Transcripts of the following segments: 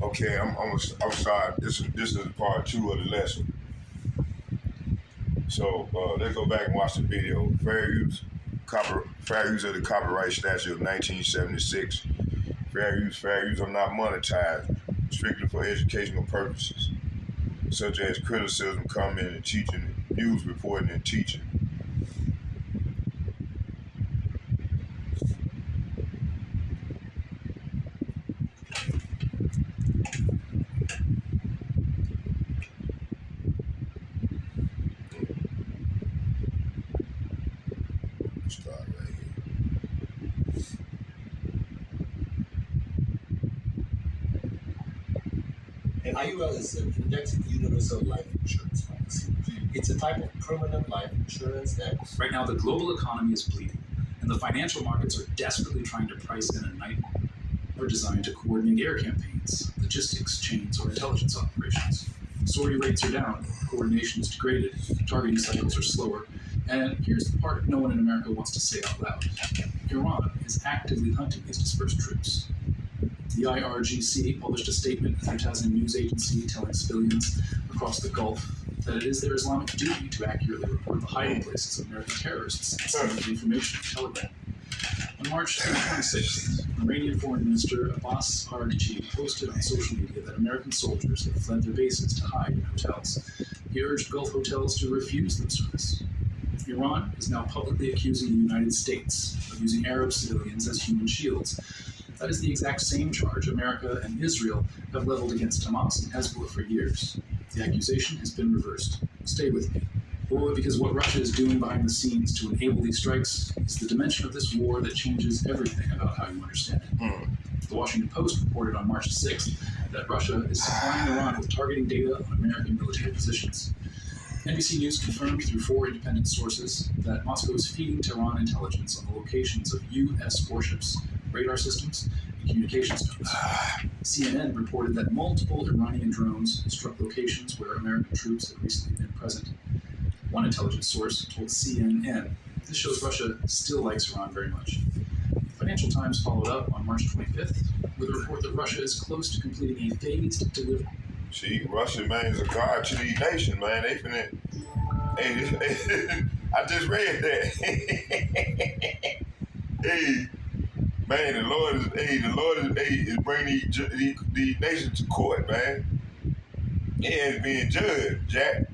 Okay, I'm sorry. This is part two of the lesson. So let's go back and watch the video. Fair use of the copyright statute of 1976. Fair use are not monetized, strictly for educational purposes, such as criticism, comment, and teaching, news reporting, and teaching. Start right here. An IUL is an indexed universal life insurance policy. It's a type of permanent life insurance that Right now, the global economy is bleeding, and the financial markets are desperately trying to price in a nightmare designed to coordinate air campaigns, logistics chains, or intelligence operations. Sortie rates are down, coordination is degraded, targeting cycles are slower, and here's the part no one in America wants to say out loud. Iran is actively hunting these dispersed troops. The IRGC published a statement through Tasnim news agency telling civilians across the Gulf that it is their Islamic duty to accurately report the hiding places of American terrorists and send them information on Telegram. On March 26th, Iranian Foreign Minister Abbas Araghchi posted on social media that American soldiers have fled their bases to hide in hotels. He urged Gulf hotels to refuse them service. Iran is now publicly accusing the United States of using Arab civilians as human shields. That is the exact same charge America and Israel have leveled against Hamas and Hezbollah for years. The accusation has been reversed. Stay with me. Because what Russia is doing behind the scenes to enable these strikes is the dimension of this war that changes everything about how you understand it. The Washington Post reported on March 6th that Russia is supplying Iran with targeting data on American military positions. NBC News confirmed through 4 independent sources that Moscow is feeding Tehran intelligence on the locations of U.S. warships, radar systems, and communications nodes. CNN reported that multiple Iranian drones struck locations where American troops had recently been present. One intelligence source told CNN this shows Russia still likes Iran very much. Financial Times followed up on March 25th with a report that Russia is close to completing a phased delivery. See, Russia, man, is a guard to these nations, man. They finna. Hey, I just read that. Hey, man, the Lord is bringing these nations to court, man. He is being judged, Jack.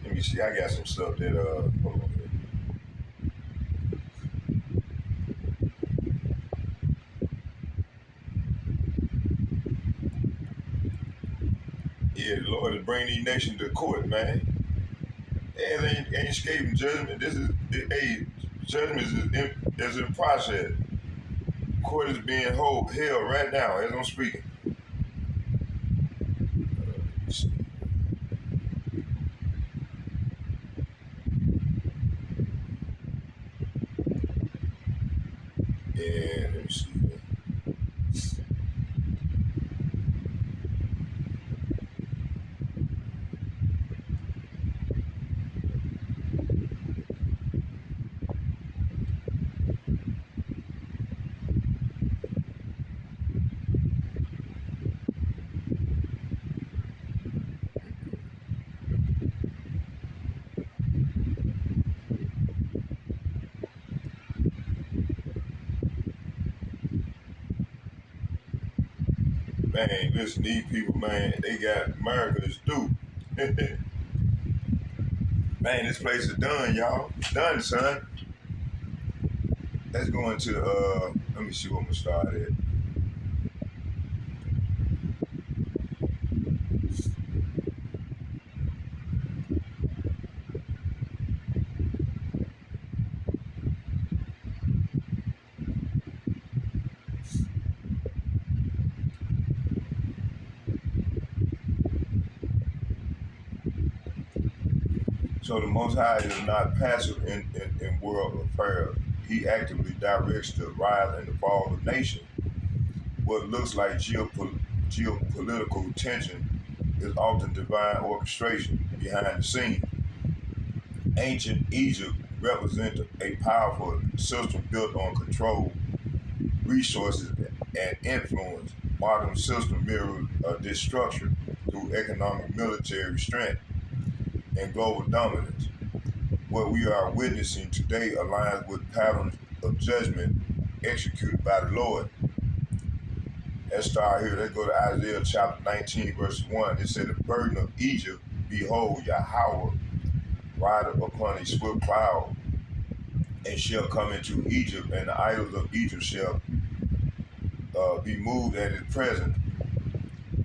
Let me see. I got some stuff that hold on here. Yeah, the Lord is bringing these nations to court, man. It ain't escaping judgment. Judgment is in process. Court is being held right now as I'm speaking. Yeah, let me see. Man, listen, these people, man, they got America to do. Man, this place is done, y'all. Done, son. Let's go into, let me see what I'm gonna start at. So the Most High is not passive in world affairs. He actively directs the rise and the fall of nations. What looks like geopolitical tension is often divine orchestration behind the scenes. Ancient Egypt represented a powerful system built on control, resources, and influence modern system mirrors this structure through economic military strength and global dominance. What we are witnessing today aligns with patterns of judgment executed by the Lord. Let's start here. Let's go to Isaiah chapter 19, verse 1. It said, the burden of Egypt, behold, Yahweh rideth upon a swift cloud, and shall come into Egypt, and the idols of Egypt shall be moved at his presence,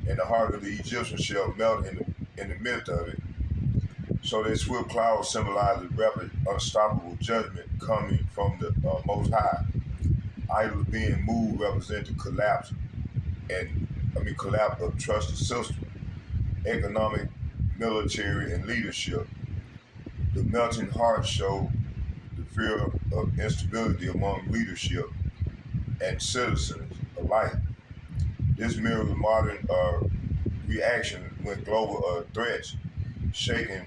and the heart of the Egyptians shall melt in the midst of it. So that swift cloud symbolizes rapid, unstoppable judgment coming from the Most High. Idols being moved represent the collapse collapse of trusted system, economic, military, and leadership. The melting heart show the fear of instability among leadership and citizens alike. This mirrors modern reaction when global threats shaking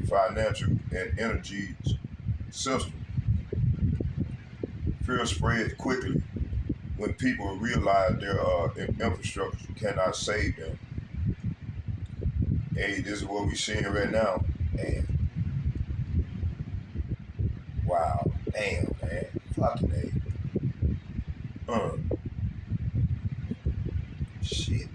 financial and energy system. Fear spreads quickly when people realize their infrastructure cannot save them. Hey, this is what we're seeing right now. And wow, damn, man, fucking A. Shit.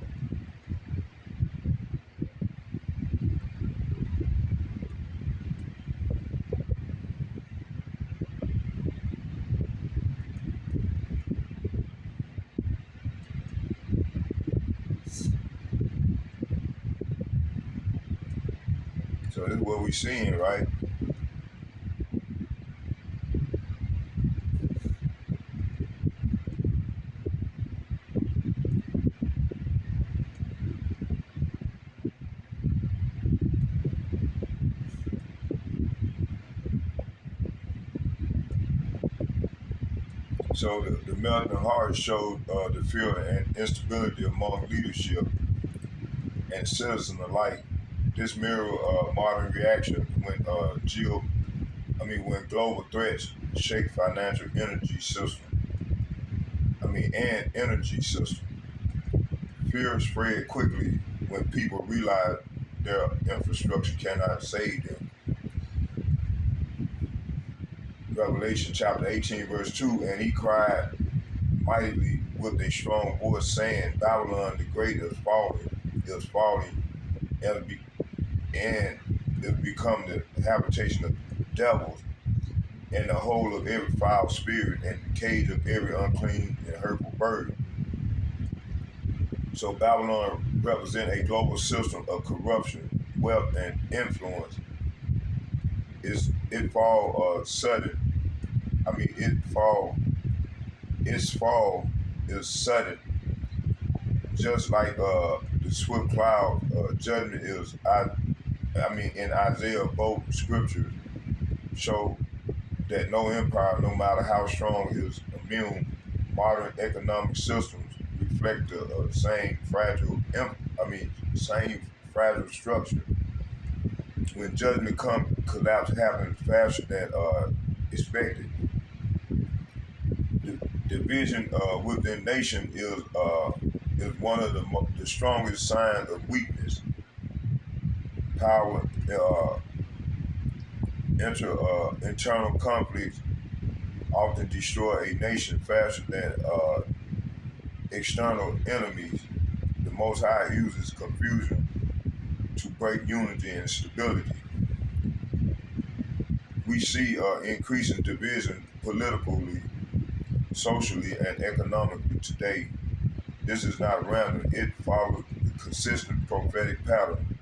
So this is what we're seeing, right? So the melting heart showed the fear and instability among leadership and citizens alike. This mirror modern reaction when when global threats shake financial energy system. And energy system. Fear spread quickly when people realize their infrastructure cannot save them. Revelation chapter 18, verse 2, and he cried mightily with a strong voice, saying, Babylon the great is falling, and it become the habitation of devils, and the hole of every foul spirit, and the cage of every unclean and hurtful bird. So Babylon represents a global system of corruption, wealth, and influence. Its fall is sudden, just like the swift cloud judgment is. In Isaiah, both scriptures show that no empire, no matter how strong, is immune. Modern economic systems reflect the same fragile structure. When judgment comes, collapse happens faster than expected. The division within nation is one of the strongest signs of weakness. Power, internal conflicts often destroy a nation faster than external enemies. The Most High uses confusion to break unity and stability. We see increasing division politically, socially, and economically today. This is not random. It follows the consistent prophetic pattern.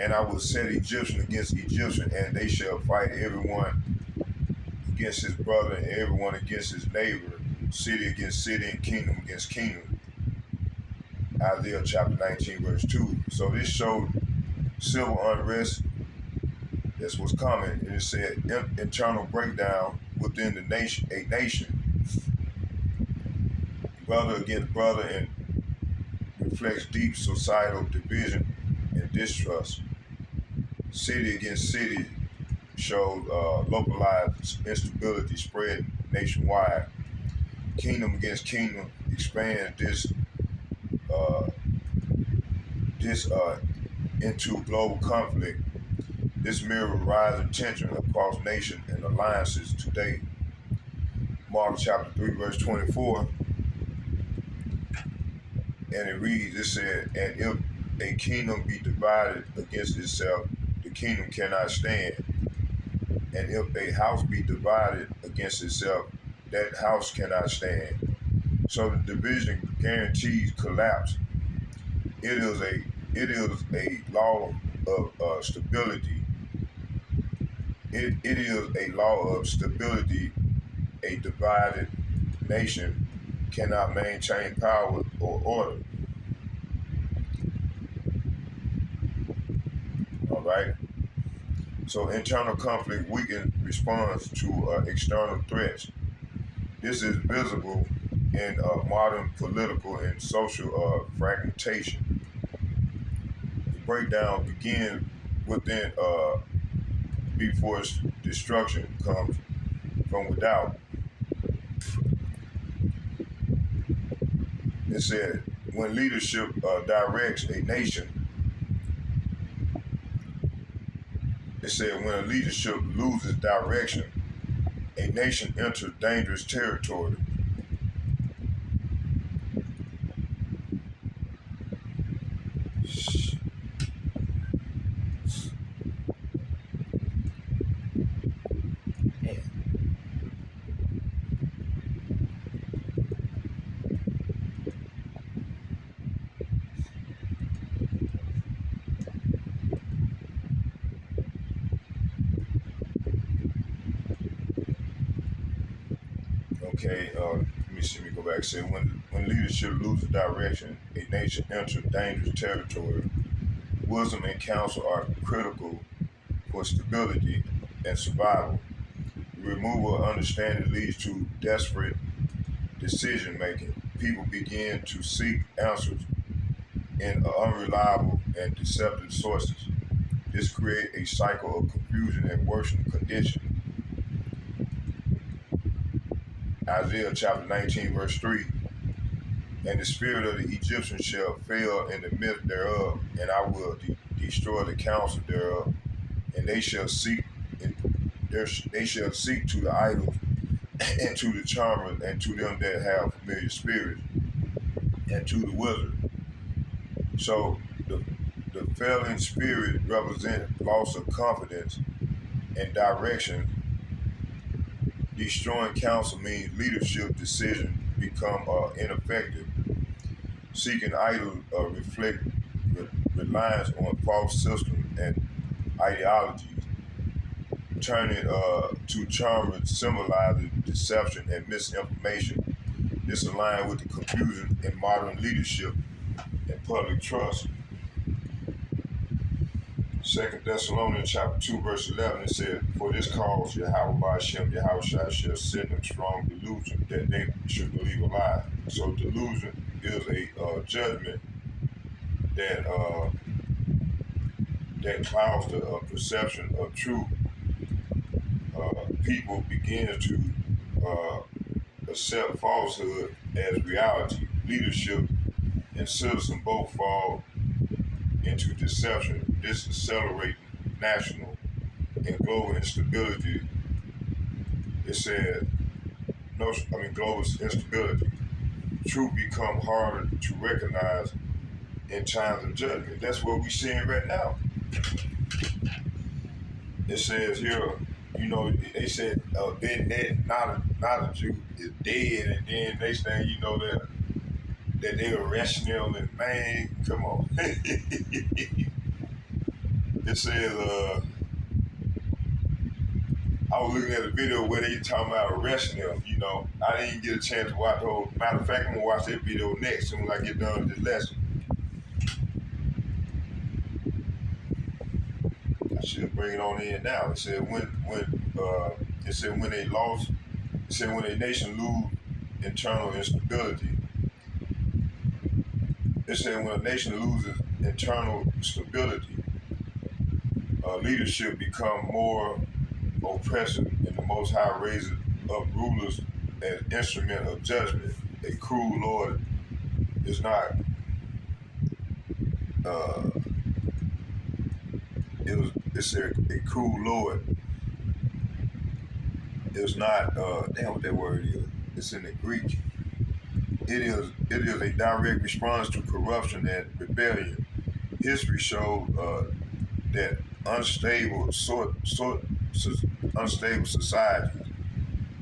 And I will set Egyptian against Egyptian, and they shall fight everyone against his brother and everyone against his neighbor, city against city and kingdom against kingdom. Isaiah chapter 19, verse 2. So this showed civil unrest. That's what's coming. And it said internal breakdown within a nation, brother against brother, and reflects deep societal division and distrust. City against city, shows localized instability spread nationwide. Kingdom against kingdom expands uh, this into global conflict. This mirrors rising tension across nations and alliances today. Mark chapter 3, verse 24, and it reads, it said, and if a kingdom be divided against itself, the kingdom cannot stand. And if a house be divided against itself, that house cannot stand. So the division guarantees collapse. It is a law of stability. It is a law of stability. A divided nation cannot maintain power or order. All right. So internal conflict weakens response to external threats. This is visible in modern political and social fragmentation. The breakdown begins within before its destruction comes from without. It said, when leadership directs a nation, it said, when a leadership loses direction, a nation enters dangerous territory. Okay, let me go back. Say when leadership loses direction, a nation enters dangerous territory. Wisdom and counsel are critical for stability and survival. The removal of understanding leads to desperate decision making. People begin to seek answers in unreliable and deceptive sources. This creates a cycle of confusion and worsening conditions. Isaiah chapter 19, verse 3. And the spirit of the Egyptians shall fail in the midst thereof, and I will destroy the counsel thereof, and they shall seek to the idols and to the charmers and to them that have familiar spirits and to the wizard. So the failing spirit represents loss of confidence and direction. Destroying counsel means leadership decisions become ineffective. Seeking idols reflect reliance on false systems and ideologies. Turning to charmers symbolizes deception and misinformation. This aligns with the confusion in modern leadership and public trust. 2 Thessalonians chapter 2, verse 11, it said, for this cause Yahweh Ba'ashem Yahushua shall send them strong delusion that they should believe a lie. So delusion is a judgment that clouds the perception of truth. People begin to accept falsehood as reality. Leadership and citizen both fall into deception. This accelerates national and global instability. It said, global instability. Truth become harder to recognize in times of judgment. That's what we're seeing right now. It says here, they said been dead, not a Jew is dead, and then they say, that they were rational and man, come on. It says, I was looking at a video where they talking about arresting him. I didn't get a chance to watch the whole. Matter of fact, I'm gonna watch that video next soon as I get done with this lesson. I should bring it on in now. It said when a nation lose internal instability. It said when a nation loses internal stability, leadership become more oppressor, and the Most High raises up rulers as instrument of judgment. A cruel Lord is not. It said a cruel Lord is not. Damn, what that word is? It's in the Greek. It is a direct response to corruption and rebellion. History shows that unstable societies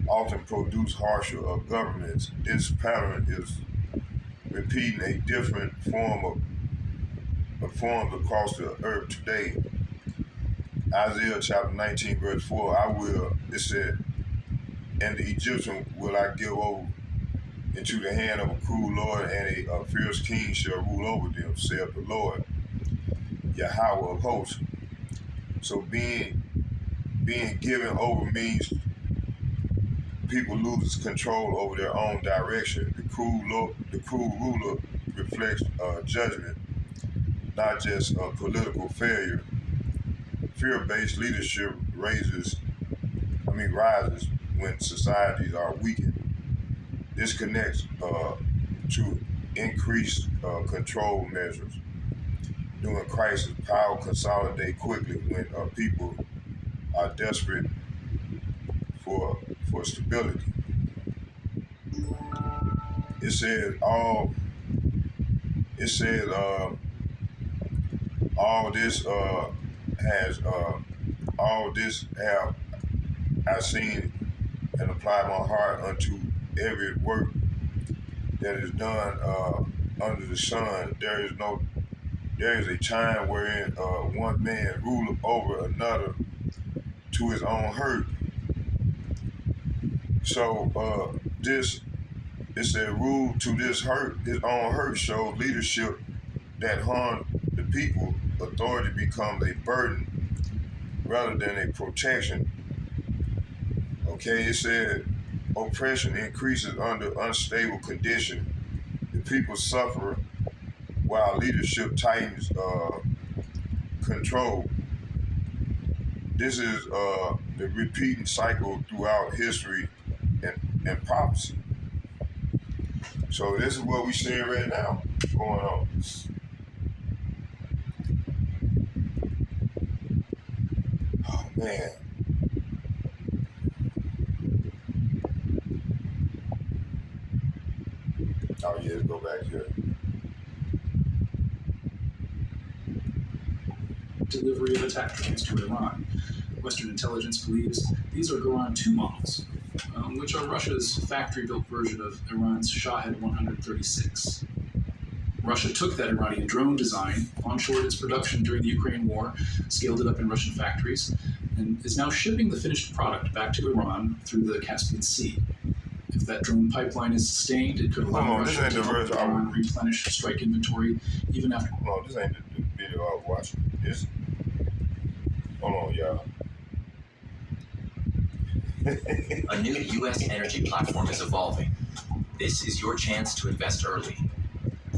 often produce harsher governments. This pattern is repeating a different forms across the earth today. Isaiah chapter 19, verse 4, it said, and the Egyptian will I give over into the hand of a cruel Lord, and a fierce king shall rule over them, saith the Lord, Yahweh of hosts. So being given over means people loses control over their own direction. The cruel ruler reflects judgment, not just political failure. Fear-based leadership rises when societies are weakened. This connects to increased control measures. During crisis, power consolidates quickly when people are desperate for stability. It says all this have I seen and applied my heart unto every work that is done under the sun. There is a time wherein one man ruleth over another to his own hurt. So it said rule to his own hurt shows leadership that harm the people. Authority becomes a burden rather than a protection. Okay, it said oppression increases under unstable conditions. The people suffer while leadership tightens control. This is the repeating cycle throughout history and prophecy. So this is what we're seeing right now going on. Oh man. Oh yeah, let's go back here. Delivery of attack drones to Iran. Western intelligence believes these are Goran 2 models, which are Russia's factory-built version of Iran's Shahed 136. Russia took that Iranian drone design, onshored its production during the Ukraine war, scaled it up in Russian factories, and is now shipping the finished product back to Iran through the Caspian Sea. If that drone pipeline is sustained, it could allow Russia to help Iran replenish strike inventory even after... No, this ain't the video I was watching. Hold on, y'all. A new U.S. energy platform is evolving. This is your chance to invest early.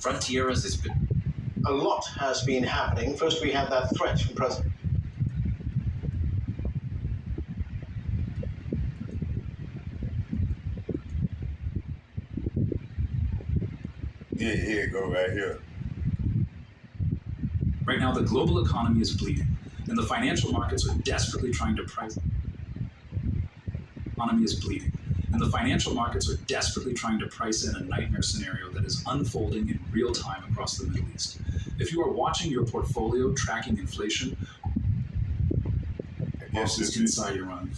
Frontieras has been... A lot has been happening. First, we had that threat from President. Yeah, go right here. Right now, the global economy is bleeding, and the financial markets are desperately trying to price... Economy is bleeding, and the financial markets are desperately trying to price in a nightmare scenario that is unfolding in real time across the Middle East. If you are watching your portfolio tracking inflation, Yes, is inside Iran.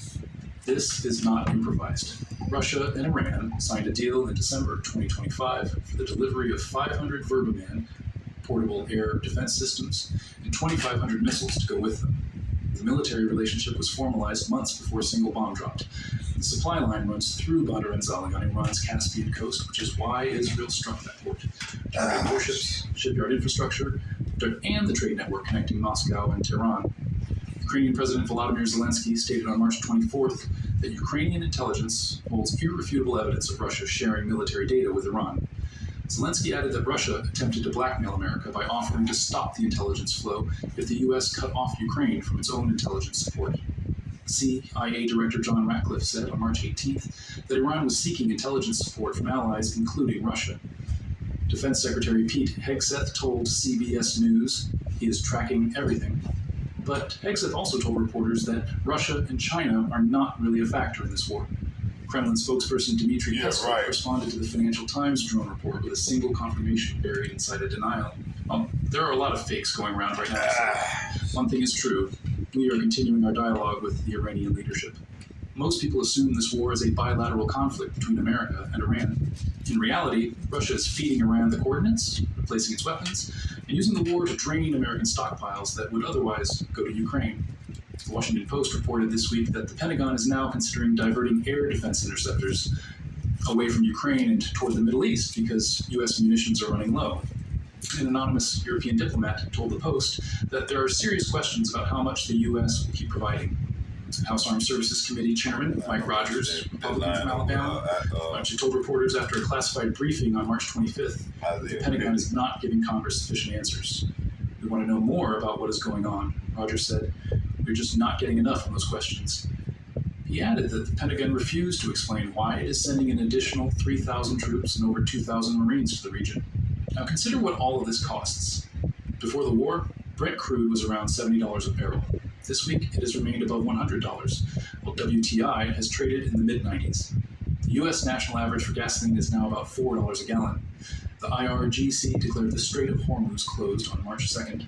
This is not improvised. Russia and Iran signed a deal in December 2025 for the delivery of 500 Verbaman portable air defense systems and 2,500 missiles to go with them. The military relationship was formalized months before a single bomb dropped. The supply line runs through Badr Anzali on Iran's Caspian coast, which is why Israel struck that port. Targeting warships, shipyard infrastructure, and the trade network connecting Moscow and Tehran. Ukrainian President Volodymyr Zelensky stated on March 24th that Ukrainian intelligence holds irrefutable evidence of Russia sharing military data with Iran. Zelensky added that Russia attempted to blackmail America by offering to stop the intelligence flow if the U.S. cut off Ukraine from its own intelligence support. CIA Director John Ratcliffe said on March 18th that Iran was seeking intelligence support from allies, including Russia. Defense Secretary Pete Hegseth told CBS News he is tracking everything. But Hegseth also told reporters that Russia and China are not really a factor in this war. Kremlin spokesperson Dmitry Peskov responded to the Financial Times drone report with a single confirmation buried inside a denial. There are a lot of fakes going around right now. So one thing is true. We are continuing our dialogue with the Iranian leadership. Most people assume this war is a bilateral conflict between America and Iran. In reality, Russia is feeding Iran the coordinates, replacing its weapons, and using the war to drain American stockpiles that would otherwise go to Ukraine. The Washington Post reported this week that the Pentagon is now considering diverting air defense interceptors away from Ukraine and toward the Middle East because U.S. munitions are running low. An anonymous European diplomat told the Post that there are serious questions about how much the U.S. will keep providing. House Armed Services Committee Chairman Mike Rogers, Republican from Alabama, told reporters after a classified briefing on March 25th that the Pentagon is not giving Congress sufficient answers. We want to know more about what is going on. Rogers said, "We're just not getting enough on those questions." He added that the Pentagon refused to explain why it is sending an additional 3,000 troops and over 2,000 Marines to the region. Now consider what all of this costs. Before the war, Brent crude was around $70 a barrel. This week, it has remained above $100, while WTI has traded in the mid-90s. The U.S. national average for gasoline is now about $4 a gallon. The IRGC declared the Strait of Hormuz closed on March 2nd.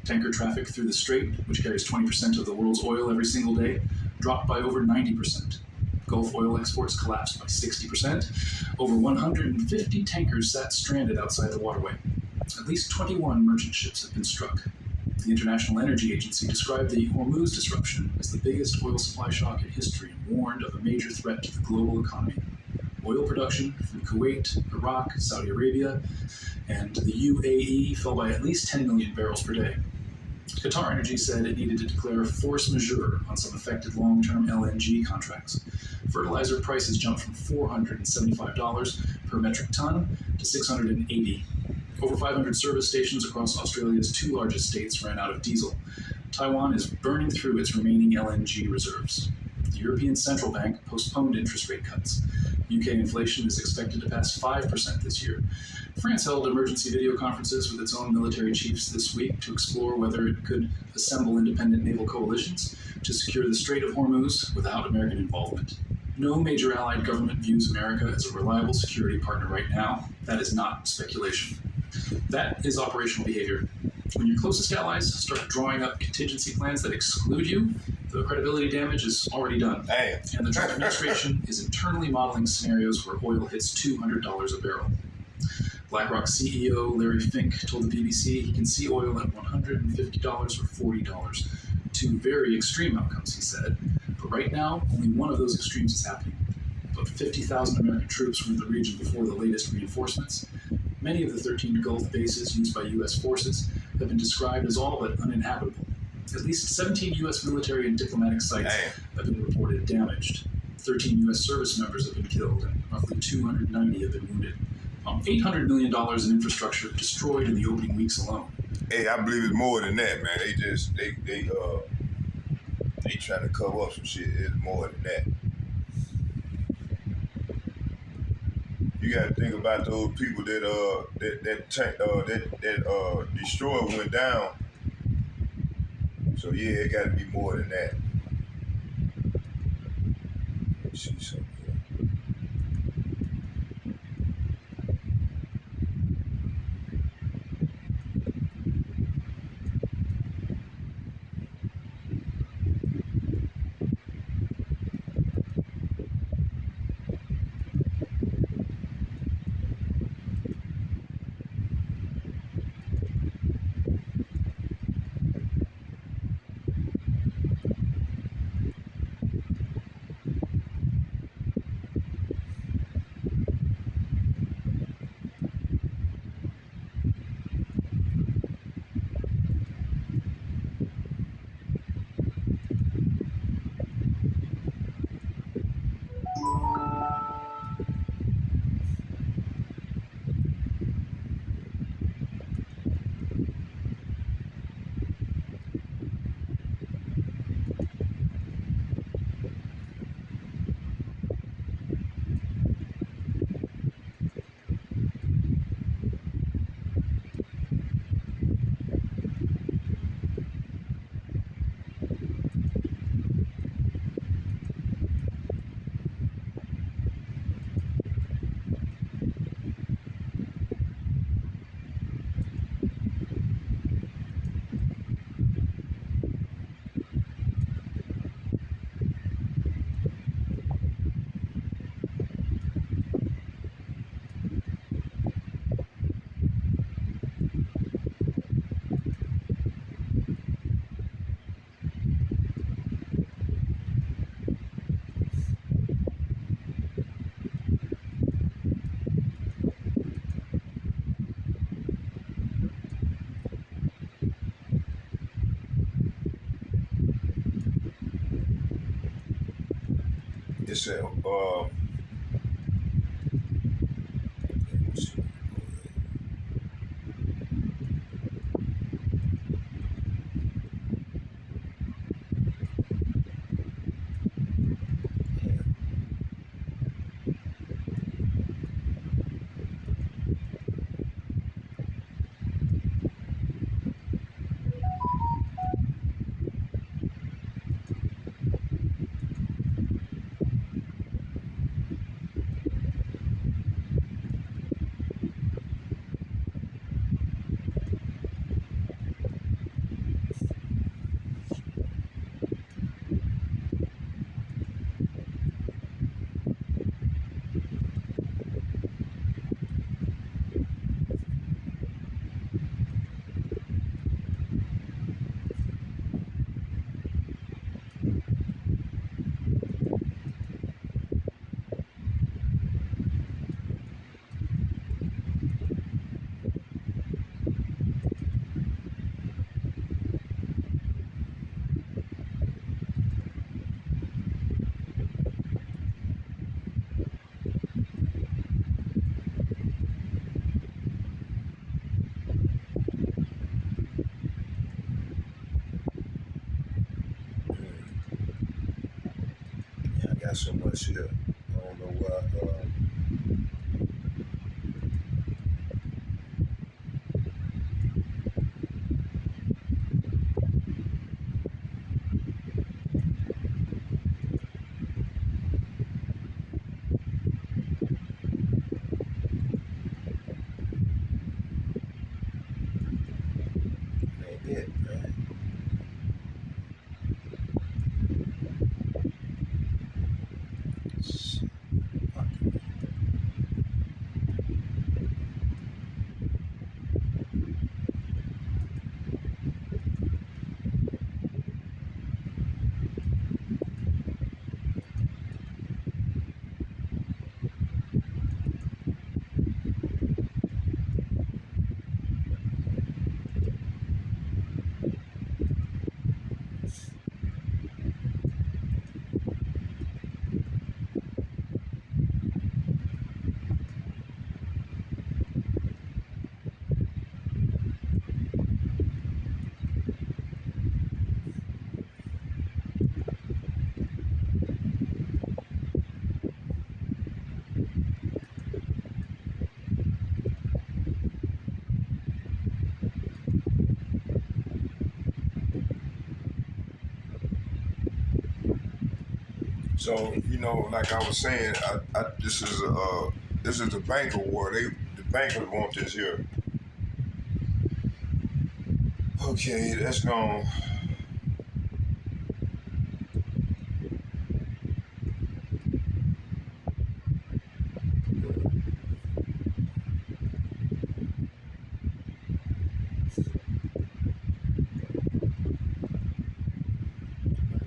Tanker traffic through the strait, which carries 20% of the world's oil every single day, dropped by over 90%. Gulf oil exports collapsed by 60%. Over 150 tankers sat stranded outside the waterway. At least 21 merchant ships have been struck. The International Energy Agency described the Hormuz disruption as the biggest oil supply shock in history and warned of a major threat to the global economy. Oil production from Kuwait, Iraq, Saudi Arabia, and the UAE fell by at least 10 million barrels per day. Qatar Energy said it needed to declare force majeure on some affected long-term LNG contracts. Fertilizer prices jumped from $475 per metric ton to $680. Over 500 service stations across Australia's two largest states ran out of diesel. Taiwan is burning through its remaining LNG reserves. The European Central Bank postponed interest rate cuts. UK inflation is expected to pass 5% this year. France held emergency video conferences with its own military chiefs this week to explore whether it could assemble independent naval coalitions to secure the Strait of Hormuz without American involvement. No major allied government views America as a reliable security partner right now. That is not speculation. That is operational behavior. When your closest allies start drawing up contingency plans that exclude you, the credibility damage is already done. Damn. And the Trump administration is internally modeling scenarios where oil hits $200 a barrel. BlackRock CEO Larry Fink told the BBC he can see oil at $150 or $40. Two very extreme outcomes, he said. But right now, only one of those extremes is happening. About 50,000 American troops were in the region before the latest reinforcements. Many of the 13 Gulf bases used by U.S. forces have been described as all but uninhabitable. At least 17 U.S. military and diplomatic sites have been reported damaged. 13 U.S. service members have been killed, and roughly 290 have been wounded. $800 million in infrastructure destroyed in the opening weeks alone. Hey, I believe it's more than that, man. They trying to cover up some shit. It's more than that. You got to think about those people that destroyer went down. So yeah, it got to be more than that. Let me see something. said, yeah, I got so much here. I don't know why. Ain't it, man. Shit. So like I was saying, this is the banker war. The bankers want this here. Okay, that's gonna.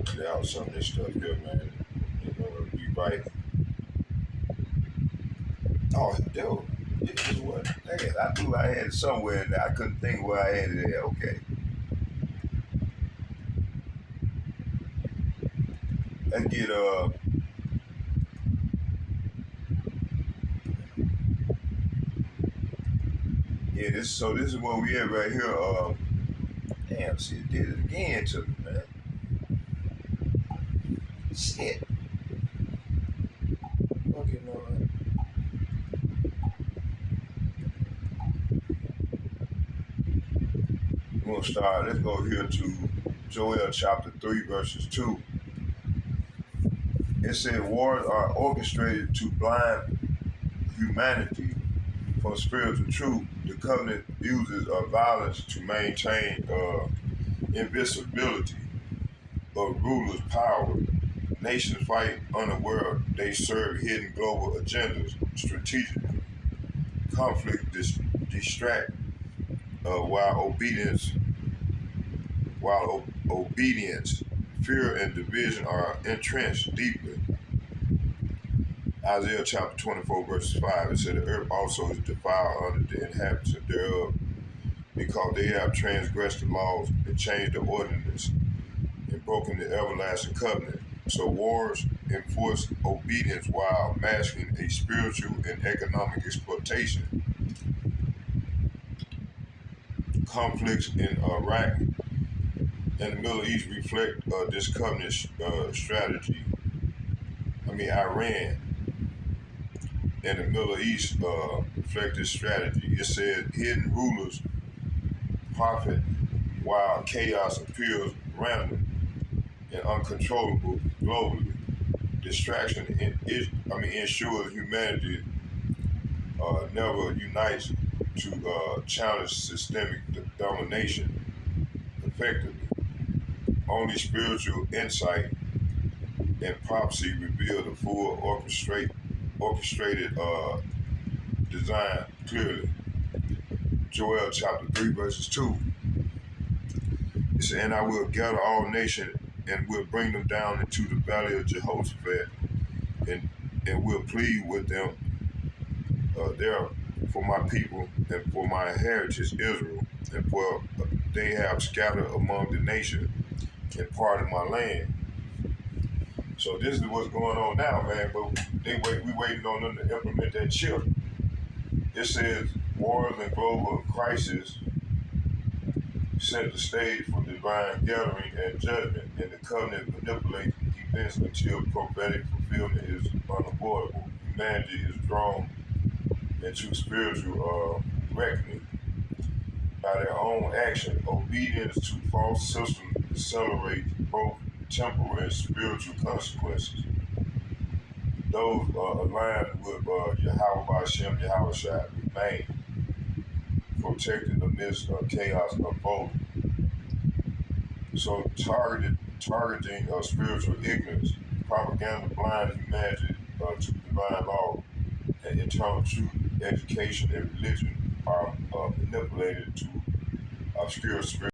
Clear out some of this stuff here, man. It'll be right. Oh, dude, it is what? Hey, I knew I had it somewhere in there. I couldn't think where I had it at. Okay, let's get yeah. This is where we at right here. Damn, see, it did it again to me, man. Shit. Okay, no. We're gonna start. Let's go here to Joel chapter 3, verses 2. It said, wars are orchestrated to blind humanity from spiritual truth. The covenant uses violence to maintain invisibility of rulers' power. Nations fight unaware they serve hidden global agendas. Strategic conflict distract while obedience, fear, and division are entrenched deeply. Isaiah chapter 24, verses 5, it said, the earth also is defiled under the inhabitants thereof, because they have transgressed the laws and changed the ordinance and broken the everlasting covenant. So wars enforce obedience while masking a spiritual and economic exploitation. Conflicts in Iraq and the Middle East reflect this covenant strategy. Iran and the Middle East reflect this strategy. It said hidden rulers profit while chaos appears random and uncontrollable globally. Distraction ensures humanity never unites to challenge systemic domination effectively. Only spiritual insight and prophecy reveal the full orchestrated design clearly. Joel chapter 3 verses 2. It said, and I will gather all nations and will bring them down into the valley of Jehoshaphat and will plead with them there for my people and for my heritage Israel, and for they have scattered among the nations and part of my land. So this is what's going on now, man. But we waiting on them to implement that chip. It says wars and global crisis set the stage for divine gathering and judgment, and the covenant manipulates events until prophetic fulfillment is unavoidable. Humanity is drawn into spiritual reckoning by their own action. Obedience to false systems accelerates both temporal and spiritual consequences. Those aligned with Yahweh Hashem, Yahweh Shai remain protected amidst chaos unfolding. So targeting spiritual ignorance, propaganda blind humanity to divine law, and internal truth, education, and religion are manipulated to obscure spiritual